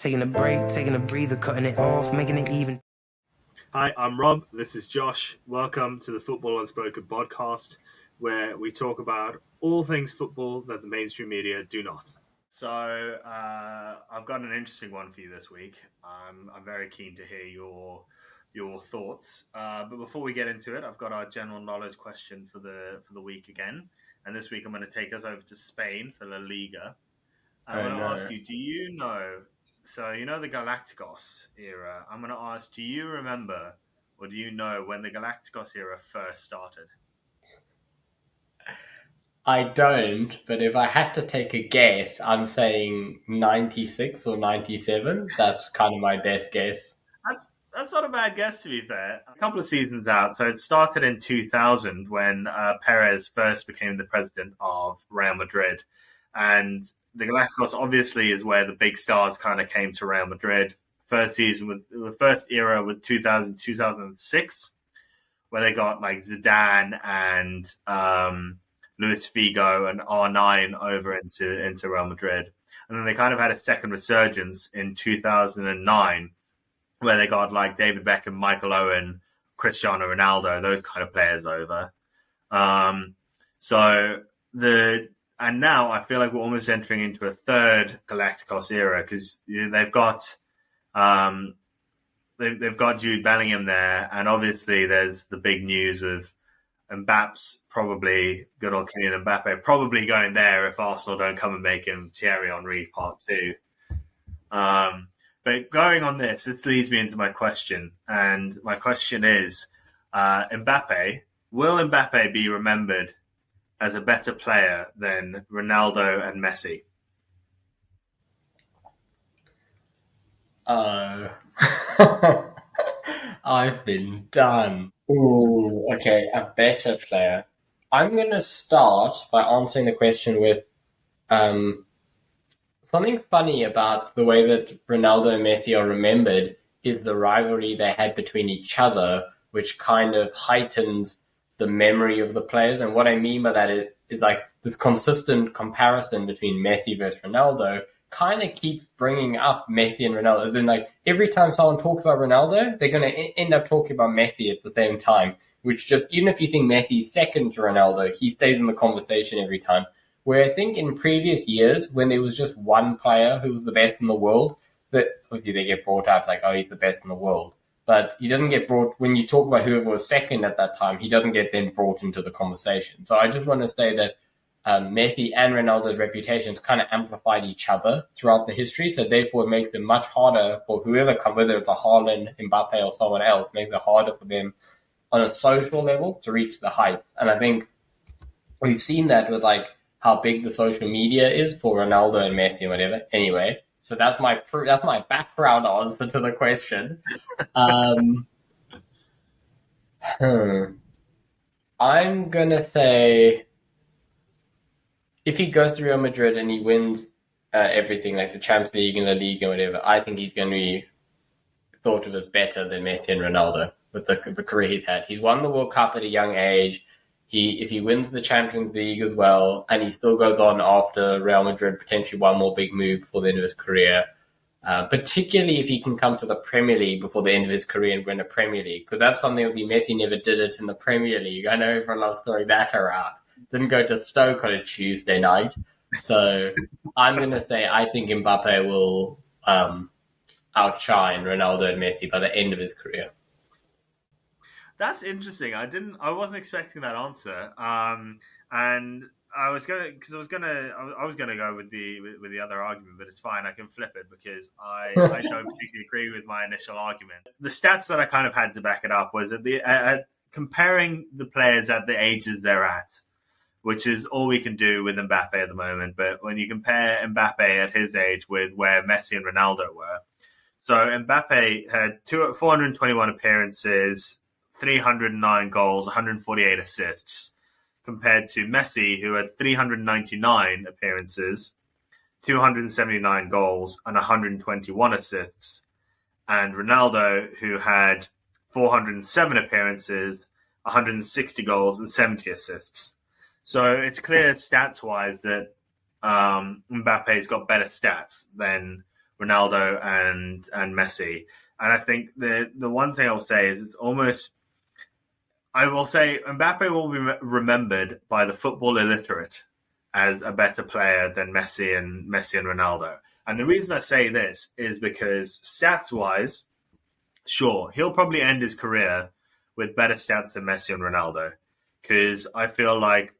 Taking a break, taking a breather, cutting it off, making it even. Hi, I'm Rob. This is Josh. Welcome to the Football Unspoken podcast, where we talk about all things football that the mainstream media do not. So I've got an interesting one for you this week. I'm very keen to hear your thoughts. But before we get into it, I've got our general knowledge question for the week again. And this week I'm going to take us over to Spain for La Liga. I'm going to ask you, do you know... So, you know the Galacticos era. I'm going to ask, do you remember or do you know when the Galacticos era first started? I don't, but if I had to take a guess, I'm saying 96 or 97. That's kind of my best guess. That's not a bad guess, to be fair. A couple of seasons out. So it started in 2000 when Perez first became the president of Real Madrid. And the Galacticos obviously is where the big stars kind of came to Real Madrid. The first era was 2006, where they got like Zidane and Luis Figo and R9 over into Real Madrid. And then they kind of had a second resurgence in 2009, where they got like David Beckham, Michael Owen, Cristiano Ronaldo, those kind of players over. And now I feel like we're almost entering into a third Galacticos era because they've got Jude Bellingham there, and obviously there's the big news of Mbappe's probably, good old Kylian Mbappe, probably going there if Arsenal don't come and make him Thierry Henry Part 2. But going on this leads me into my question, and my question is, Mbappe, will Mbappe be remembered as a better player than Ronaldo and Messi? I've been done. Ooh, okay, a better player. I'm going to start by answering the question with something funny about the way that Ronaldo and Messi are remembered is the rivalry they had between each other, which kind of heightens the memory of the players. And what I mean by that is like the consistent comparison between Messi versus Ronaldo kind of keeps bringing up Messi and Ronaldo. As in, like, every time someone talks about Ronaldo, they're going to end up talking about Messi at the same time, which just, even if you think Messi's second to Ronaldo, he stays in the conversation every time. Where I think in previous years, when there was just one player who was the best in the world, that obviously they get brought up like, oh, he's the best in the world. But he doesn't get brought, when you talk about whoever was second at that time, he doesn't get then brought into the conversation. So I just want to say that Messi and Ronaldo's reputations kind of amplified each other throughout the history. So therefore it makes it much harder for whoever comes, whether it's a Haaland, Mbappe or someone else, makes it harder for them on a social level to reach the heights. And I think we've seen that with like how big the social media is for Ronaldo and Messi and whatever. Anyway, so that's my background answer to the question. I'm going to say if he goes to Real Madrid and he wins everything, like the Champions League and La Liga and whatever, I think he's going to be thought of as better than Messi and Ronaldo with the career he's had. He's won the World Cup at a young age. If he wins the Champions League as well, and he still goes on after Real Madrid, potentially one more big move before the end of his career, particularly if he can come to the Premier League before the end of his career and win a Premier League, because that's something obviously Messi never did it in the Premier League. I know everyone loves throwing that around. Didn't go to Stoke on a Tuesday night. So I'm going to say I think Mbappe will outshine Ronaldo and Messi by the end of his career. That's interesting. I wasn't expecting that answer. And I was gonna go with the other argument, but it's fine. I can flip it because I don't particularly agree with my initial argument. The stats that I kind of had to back it up was that comparing the players at the ages they're at, which is all we can do with Mbappe at the moment. But when you compare Mbappe at his age with where Messi and Ronaldo were, so Mbappe had 421 appearances, 309 goals, 148 assists, compared to Messi, who had 399 appearances, 279 goals, and 121 assists, and Ronaldo, who had 407 appearances, 160 goals, and 70 assists. So it's clear stats-wise that Mbappe's got better stats than Ronaldo and Messi. And I think the one thing I'll say is it's almost, I will say Mbappe will be remembered by the football illiterate as a better player than Messi and Ronaldo. And the reason I say this is because stats wise, sure, he'll probably end his career with better stats than Messi and Ronaldo, because I feel like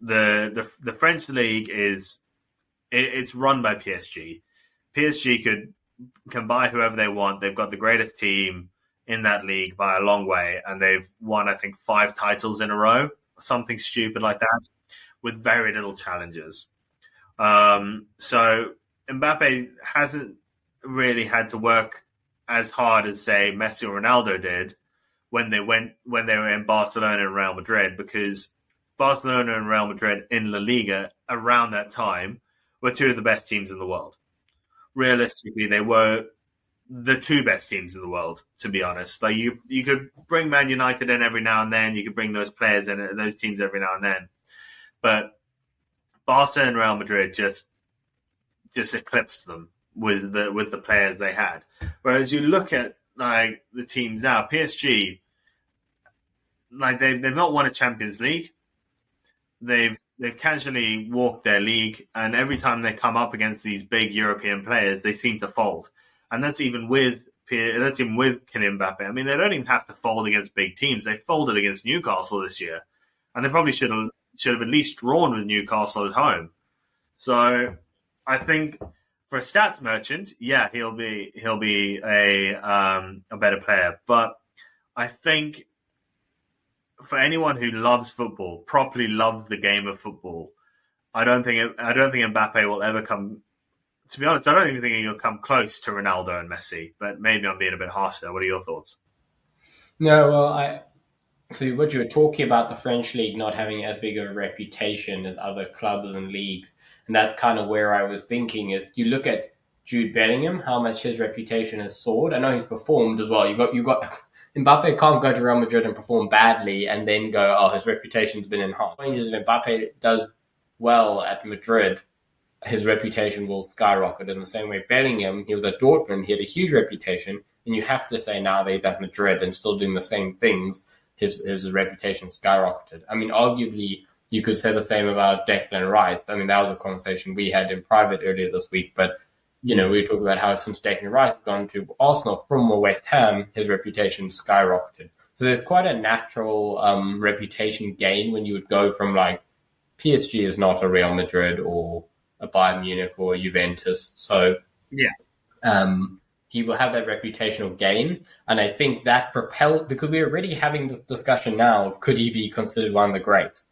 the French league it's run by PSG. PSG can buy whoever they want. They've got the greatest team in that league by a long way, and they've won, I think, 5 titles in a row, something stupid like that, with very little challenges. So Mbappe hasn't really had to work as hard as, say, Messi or Ronaldo did when they were in Barcelona and Real Madrid, because Barcelona and Real Madrid in La Liga around that time were 2 of the best teams in the world. Realistically, they were the 2 best teams in the world, to be honest. Like you could bring Man United in every now and then, you could bring those players in, those teams every now and then, but Barca and Real Madrid just eclipsed them with the players they had. Whereas you look at like the teams now, PSG, like they've not won a Champions League. They've casually walked their league, and every time they come up against these big European players, they seem to fold. And that's even with Kylian Mbappe. I mean, they don't even have to fold against big teams. They folded against Newcastle this year, and they probably should have at least drawn with Newcastle at home. So I think for a stats merchant, yeah, he'll be a better player. But I think for anyone who loves football, properly loves the game of football, I don't think Mbappe will ever come. To be honest, I don't even think he'll come close to Ronaldo and Messi. But maybe I'm being a bit harsh there. What are your thoughts? No, well, so what you were talking about, the French league not having as big of a reputation as other clubs and leagues, and that's kind of where I was thinking is you look at Jude Bellingham, how much his reputation has soared. I know he's performed as well. You got Mbappe can't go to Real Madrid and perform badly and then go, oh, his reputation's been enhanced. If Mbappe does well at Madrid, his reputation will skyrocket. In the same way, Bellingham, he was at Dortmund, he had a huge reputation, and you have to say now that he's at Madrid and still doing the same things, his reputation skyrocketed. I mean, arguably, you could say the same about Declan Rice. I mean, that was a conversation we had in private earlier this week, but we were talking about how since Declan Rice has gone to Arsenal from West Ham, his reputation skyrocketed. So there's quite a natural reputation gain when you would go from like PSG is not a Real Madrid or a Bayern Munich or a Juventus. So yeah, he will have that reputational gain. And I think that propelled, because we're already having this discussion now, could he be considered one of the greats?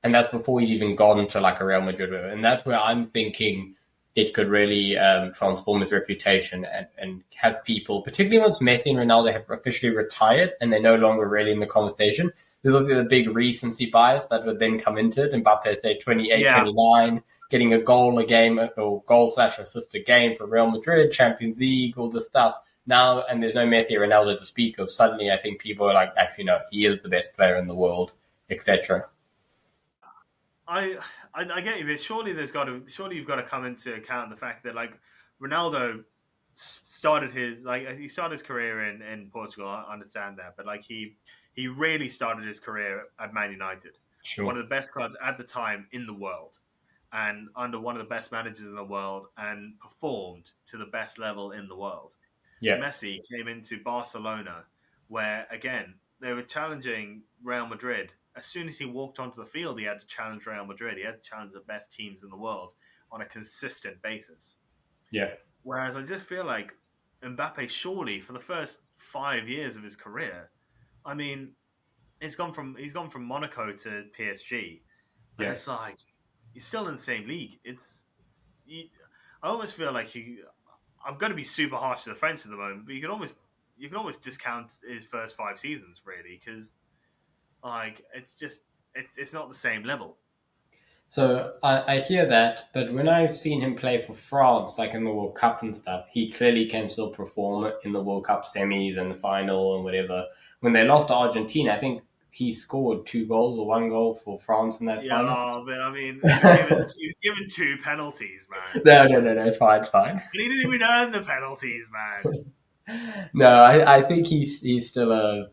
And that's before he's even gone to like a Real Madrid. And that's where I'm thinking it could really transform his reputation and have people, particularly once Messi and Ronaldo have officially retired and they're no longer really in the conversation, there's also the big recency bias that would then come into it. Mbappe, say 28, 29, getting a goal a game or goal/assist a game for Real Madrid, Champions League, all this stuff. Now, and there's no Messi or Ronaldo to speak of, suddenly I think people are like, actually, no, he is the best player in the world, etc. I get you, but surely you've got to come into account the fact that like Ronaldo started his career in Portugal. I understand that, but like he really started his career at Man United, one of the best clubs at the time in the world, and under one of the best managers in the world, and performed to the best level in the world. Yeah. Messi came into Barcelona, where again they were challenging Real Madrid. As soon as he walked onto the field, he had to challenge Real Madrid. He had to challenge the best teams in the world on a consistent basis. Yeah. Whereas I just feel like Mbappe, surely for the first 5 years of his career, I mean, he's gone from Monaco to PSG. And it's like he's still in the same league. I almost feel like I'm going to be super harsh to the French at the moment, but you can almost discount his first 5 seasons really, because like it's not the same level. So I hear that, but when I've seen him play for France, like in the World Cup and stuff, he clearly can still perform in the World Cup semis and the final and whatever. When they lost to Argentina, I think he scored 2 goals or 1 goal for France in that Yeah, final. but I mean, he was given 2 penalties, man. No, it's fine, it's fine. And he didn't even earn the penalties, man. No, I think he's still a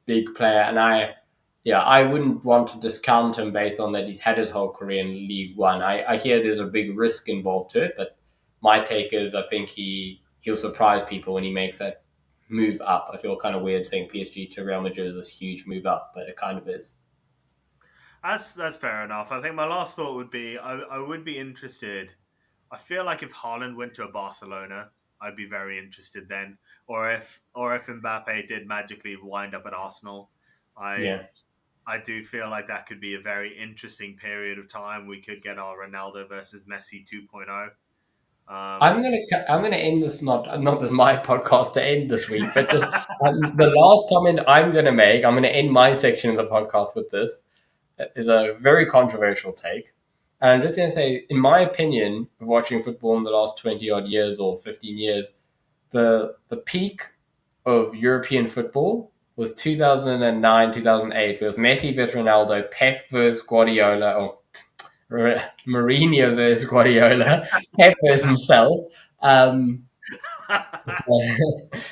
big player, and I wouldn't want to discount him based on that he's had his whole career in League One. I hear there's a big risk involved to it, but my take is I think he'll surprise people when he makes that move up. I feel kind of weird saying PSG to Real Madrid is this huge move up, but it kind of is. That's fair enough. I think my last thought would be I would be interested. I feel like if Haaland went to a Barcelona, I'd be very interested then. Or if Mbappe did magically wind up at Arsenal, I Yeah. I do feel like that could be a very interesting period of time. We could get our Ronaldo versus Messi 2.0. I'm gonna end this not this my podcast to end this week, but just the last comment I'm gonna make. I'm gonna end my section of the podcast with this. It is a very controversial take, and I'm just gonna say, in my opinion, of watching football in the last 20 odd years or 15 years, the peak of European football was 2009 2008. It was Messi versus Ronaldo, Pep versus Guardiola, or Mourinho versus Guardiola, Pep versus himself. Um,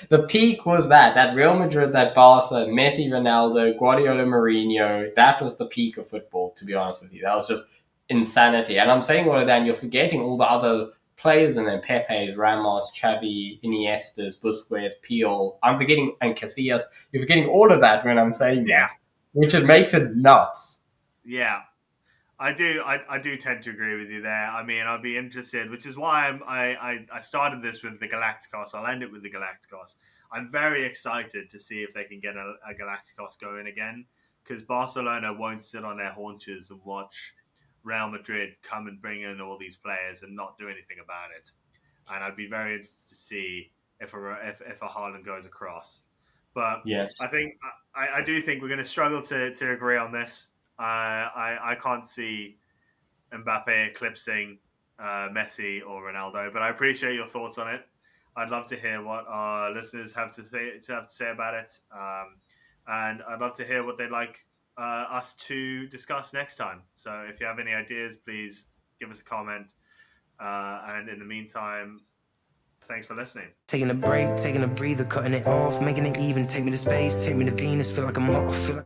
the peak was that Real Madrid, that Barca, Messi, Ronaldo, Guardiola, Mourinho. That was the peak of football. To be honest with you, that was just insanity. And I'm saying all of that, and you're forgetting all the other players in there: Pepe's, Ramos, Xavi, Iniesta's, Busquets, Puyol. I'm forgetting, and Casillas. You're forgetting all of that when I'm saying Yeah. that, which it makes it nuts. Yeah. I do. I do tend to agree with you there. I mean, I'd be interested, which is why I started this with the Galacticos. I'll end it with the Galacticos. I'm very excited to see if they can get a Galacticos going again, because Barcelona won't sit on their haunches and watch Real Madrid come and bring in all these players and not do anything about it. And I'd be very interested to see if a Haaland goes across. But Yeah. I do think we're going to struggle to agree on this. I can't see Mbappe eclipsing Messi or Ronaldo, but I appreciate your thoughts on it. I'd love to hear what our listeners have to say about it, and I'd love to hear what they'd like us to discuss next time. So if you have any ideas, please give us a comment. And in the meantime, thanks for listening. Taking a break, taking a breather, cutting it off, making it even. Take me to space, take me to Venus. Feel like I'm hot, feel like